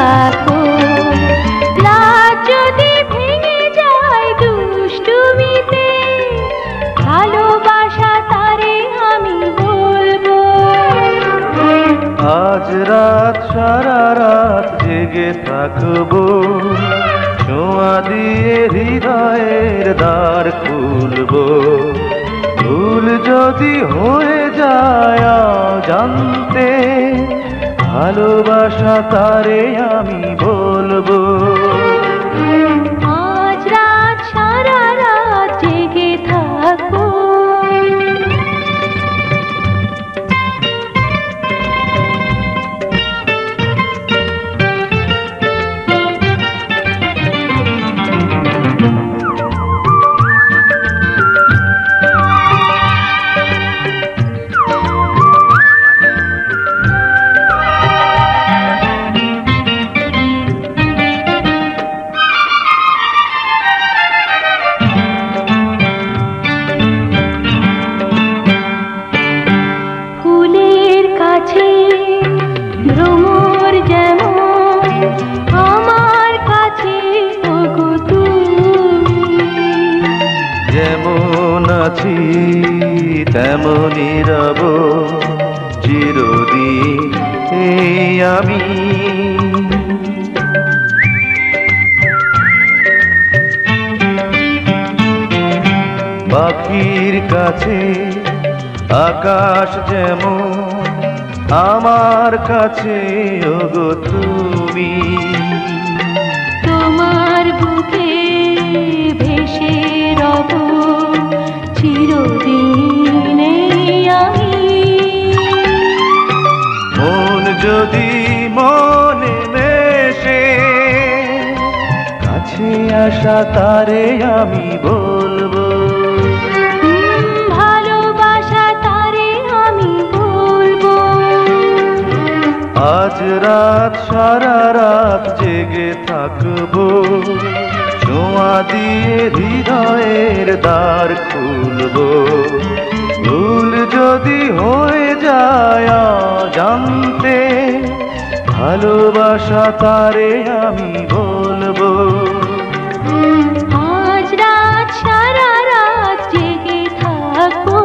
থাকো। লাজ যদি ভেঙে যায় দুষ্টুমিতে, ভালোবাসা তারে আমি বলবো। আজ রাত সারা রাত জেগে থাকবো, ছোঁয়া দিয়ে হৃদয়ের দ্বার খুলবো। ভুল যদি হয়ে যায় জানতে, ভালোবাসা তারে আমি বলবো। আজ রাত সারা রাত জেগে থাকো। ভ্রমর যেমন আমার কাছে ওগো তুমি, যেমন আছি তেমনই রব চিরদিন এই আমি। পাখির কাছে আকাশ যেমন আমার কাছে ওগো তুমি। তোমার বুকে ভেসে রব চিরদিন আমি। মন যদি মনে মেশে, কাছে আসা তারে আমি বলবো। আজ রাত সারা রাত জেগে থাকবো, ছোঁয়া দিয়ে হৃদয়ের দ্বার খুলবো। ভুল যদি হয়ে যায় জানতে, ভালোবাসা তারে আমি বলবো। আজ রাত সারা রাত জেগে থাকো।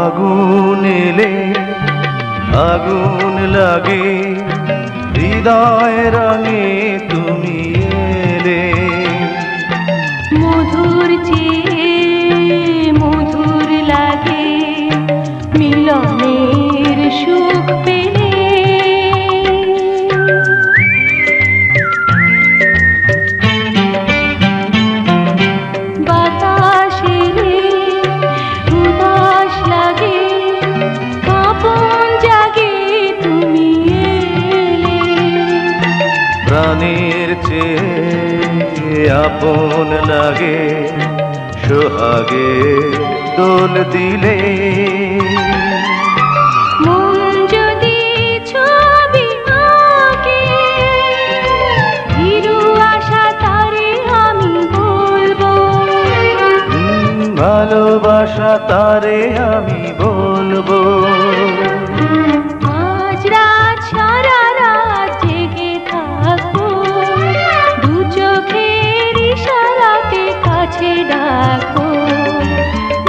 আগুন এলে আগুন লাগে, হৃদয় রঙে তুমি এলে। মধুর চেয়ে মধুর লাগে মিলনের সুখ পেলে। বাতাস এলে উদাস লাগে, কাঁপন জাগে তুমি এলে। প্রাণের চেয়ে আপন লাগে, সোহাগে দোল দিলে। মন যদি ছবি আঁকে, হিরু আশা তারে আমি বলবো। ভালোবাসা তারে আমি বলবো। আজ রাত সারা রাত জেগে থাকো, দু চোখের ইশারাতে কাছে ডাকো।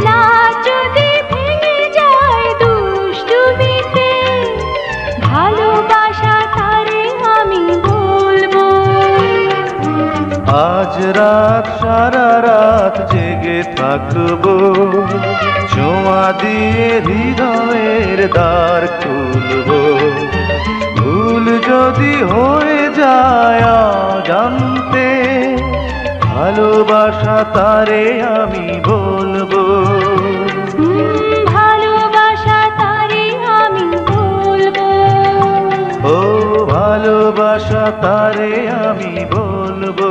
লাজ যদি ভেঙে যায় দুষ্টুমিতে, ভালোবাসা তারে আমি বলবো। আজ রাত সারা রাত জেগে থাকবো, ছোঁয়া দিয়ে হৃদয়ের দ্বার খুলবো। ভুল যদি হয়ে যায় জানতে, ভালোবাসা তারে আমি বলবো। তারে আমি বলবো।